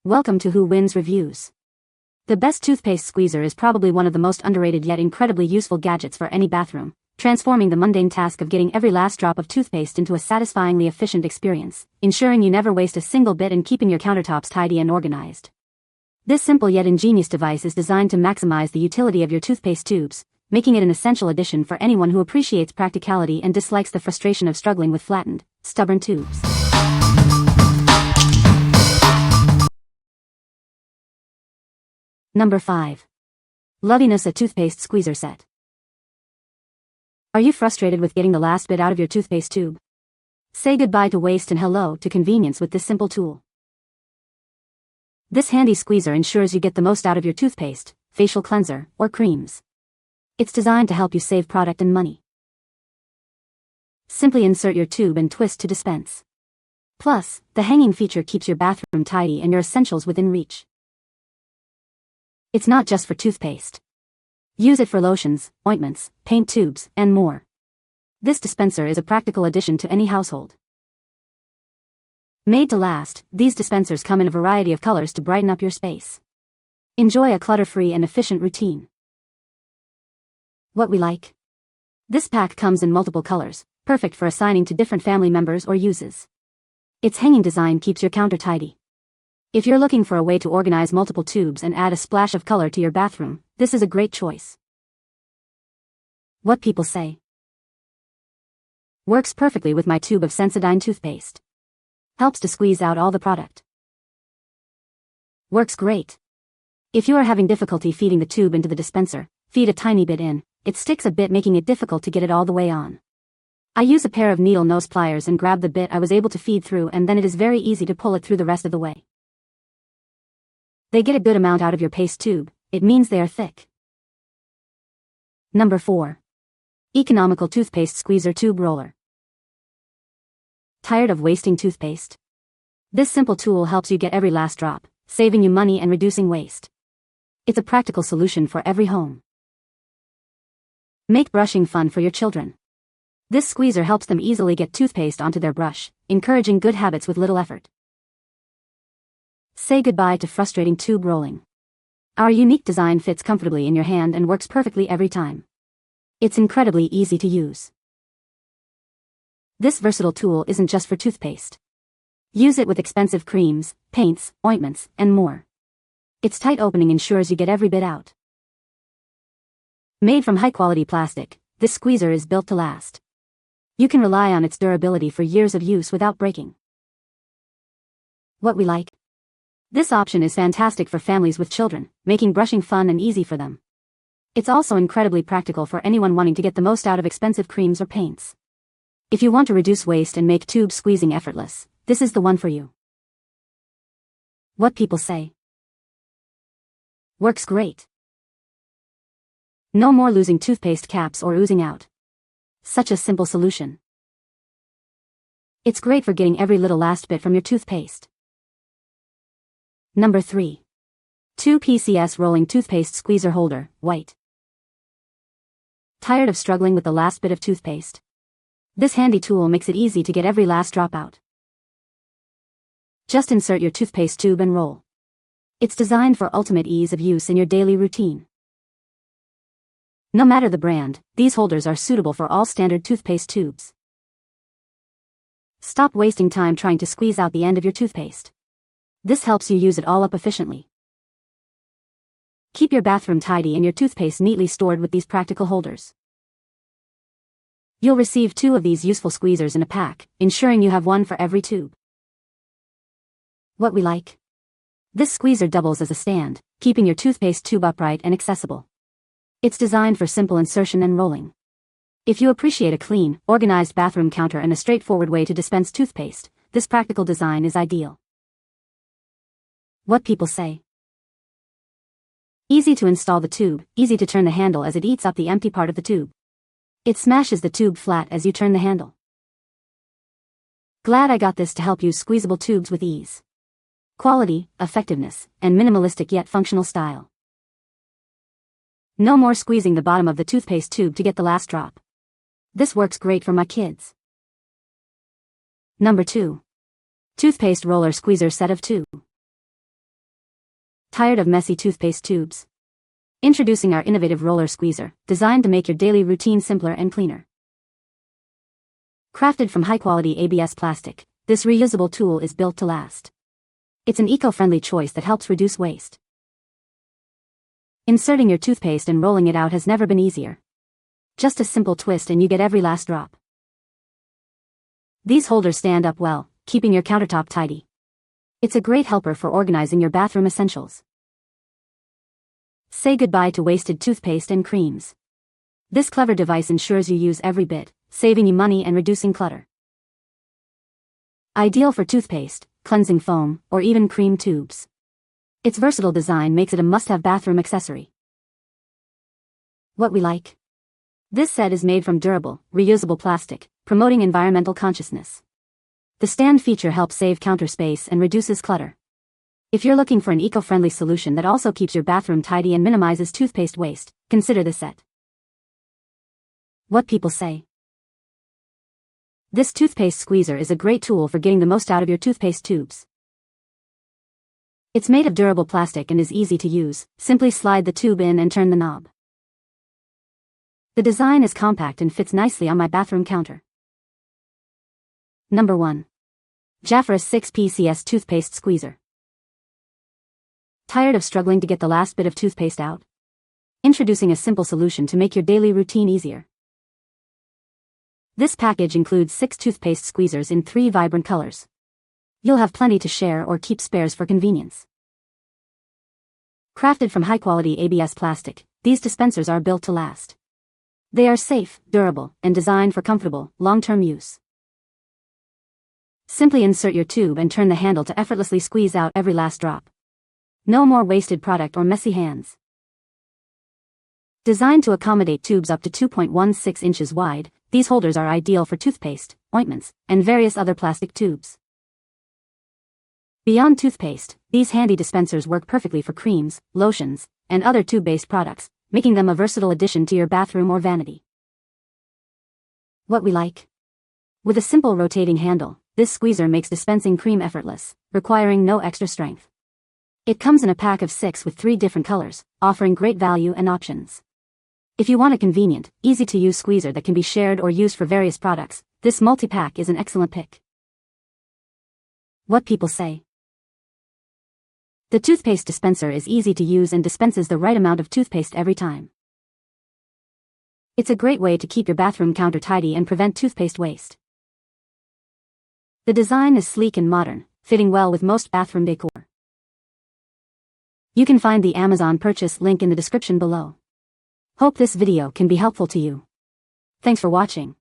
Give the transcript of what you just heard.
Welcome to Who Wins Reviews. The best toothpaste squeezer is probably one of the most underrated yet incredibly useful gadgets for any bathroom, transforming the mundane task of getting every last drop of toothpaste into a satisfyingly efficient experience, ensuring you never waste a single bit and keeping your countertops tidy and organized. This simple yet ingenious device is designed to maximize the utility of your toothpaste tubes, making it an essential addition for anyone who appreciates practicality and dislikes the frustration of struggling with flattened, stubborn tubes. Number 5. LOVEINUSA Toothpaste Squeezer Set. Are you frustrated with getting the last bit out of your toothpaste tube? Say goodbye to waste and hello to convenience with this simple tool. This handy squeezer ensures you get the most out of your toothpaste, facial cleanser, or creams. It's designed to help you save product and money. Simply insert your tube and twist to dispense. Plus, the hanging feature keeps your bathroom tidy and your essentials within reach. It's not just for toothpaste. Use it for lotions, ointments, paint tubes, and more. This dispenser is a practical addition to any household. Made to last, these dispensers come in a variety of colors to brighten up your space. Enjoy a clutter-free and efficient routine. What we like. This pack comes in multiple colors, perfect for assigning to different family members or uses. Its hanging design keeps your counter tidy. If you're looking for a way to organize multiple tubes and add a splash of color to your bathroom, this is a great choice. What people say. Works perfectly with my tube of Sensodyne toothpaste. Helps to squeeze out all the product. Works great. If you are having difficulty feeding the tube into the dispenser, feed a tiny bit in. It sticks a bit, making it difficult to get it all the way on. I use a pair of needle nose pliers and grab the bit I was able to feed through, and then it is very easy to pull it through the rest of the way. They get a good amount out of your paste tube. It means they are thick. Number 4. Economical Toothpaste Squeezer Tube Roller. Tired of wasting toothpaste? This simple tool helps you get every last drop, saving you money and reducing waste. It's a practical solution for every home. Make brushing fun for your children. This squeezer helps them easily get toothpaste onto their brush, encouraging good habits with little effort. Say goodbye to frustrating tube rolling. Our unique design fits comfortably in your hand and works perfectly every time. It's incredibly easy to use. This versatile tool isn't just for toothpaste. Use it with expensive creams, paints, ointments, and more. Its tight opening ensures you get every bit out. Made from high-quality plastic, this squeezer is built to last. You can rely on its durability for years of use without breaking. What we like. This option is fantastic for families with children, making brushing fun and easy for them. It's also incredibly practical for anyone wanting to get the most out of expensive creams or paints. If you want to reduce waste and make tube squeezing effortless, this is the one for you. What people say. Works great. No more losing toothpaste caps or oozing out. Such a simple solution. It's great for getting every little last bit from your toothpaste. Number 3. 2PCS Rolling Toothpaste Squeezer Holder, White. Tired of struggling with the last bit of toothpaste? This handy tool makes it easy to get every last drop out. Just insert your toothpaste tube and roll. It's designed for ultimate ease of use in your daily routine. No matter the brand, these holders are suitable for all standard toothpaste tubes. Stop wasting time trying to squeeze out the end of your toothpaste. This helps you use it all up efficiently. Keep your bathroom tidy and your toothpaste neatly stored with these practical holders. You'll receive 2 of these useful squeezers in a pack, ensuring you have one for every tube. What we like. This squeezer doubles as a stand, keeping your toothpaste tube upright and accessible. It's designed for simple insertion and rolling. If you appreciate a clean, organized bathroom counter and a straightforward way to dispense toothpaste, this practical design is ideal. What people say. Easy to install the tube, easy to turn the handle as it eats up the empty part of the tube. It smashes the tube flat as you turn the handle. Glad I got this to help use squeezable tubes with ease. Quality, effectiveness, and minimalistic yet functional style. No more squeezing the bottom of the toothpaste tube to get the last drop. This works great for my kids. Number 2. Toothpaste Roller Squeezer Set of 2. Tired of messy toothpaste tubes? Introducing our innovative roller squeezer, designed to make your daily routine simpler and cleaner. Crafted from high-quality ABS plastic, this reusable tool is built to last. It's an eco-friendly choice that helps reduce waste. Inserting your toothpaste and rolling it out has never been easier. Just a simple twist and you get every last drop. These holders stand up well, keeping your countertop tidy. It's a great helper for organizing your bathroom essentials. Say goodbye to wasted toothpaste and creams. This clever device ensures you use every bit, saving you money and reducing clutter. Ideal for toothpaste, cleansing foam, or even cream tubes. Its versatile design makes it a must-have bathroom accessory. What we like? This set is made from durable, reusable plastic, promoting environmental consciousness. The stand feature helps save counter space and reduces clutter. If you're looking for an eco-friendly solution that also keeps your bathroom tidy and minimizes toothpaste waste, consider this set. What people say. This toothpaste squeezer is a great tool for getting the most out of your toothpaste tubes. It's made of durable plastic and is easy to use. Simply slide the tube in and turn the knob. The design is compact and fits nicely on my bathroom counter. Number 1. Jafirous 6PCS Toothpaste Squeezer. Tired of struggling to get the last bit of toothpaste out? Introducing a simple solution to make your daily routine easier. This package includes 6 toothpaste squeezers in 3 vibrant colors. You'll have plenty to share or keep spares for convenience. Crafted from high-quality ABS plastic, these dispensers are built to last. They are safe, durable, and designed for comfortable, long-term use. Simply insert your tube and turn the handle to effortlessly squeeze out every last drop. No more wasted product or messy hands. Designed to accommodate tubes up to 2.16 inches wide, these holders are ideal for toothpaste, ointments, and various other plastic tubes. Beyond toothpaste, these handy dispensers work perfectly for creams, lotions, and other tube-based products, making them a versatile addition to your bathroom or vanity. What we like? With a simple rotating handle, this squeezer makes dispensing cream effortless, requiring no extra strength. It comes in a pack of 6 with 3 different colors, offering great value and options. If you want a convenient, easy-to-use squeezer that can be shared or used for various products, this multi-pack is an excellent pick. What people say. The toothpaste dispenser is easy to use and dispenses the right amount of toothpaste every time. It's a great way to keep your bathroom counter tidy and prevent toothpaste waste. The design is sleek and modern, fitting well with most bathroom decor. You can find the Amazon purchase link in the description below. Hope this video can be helpful to you. Thanks for watching.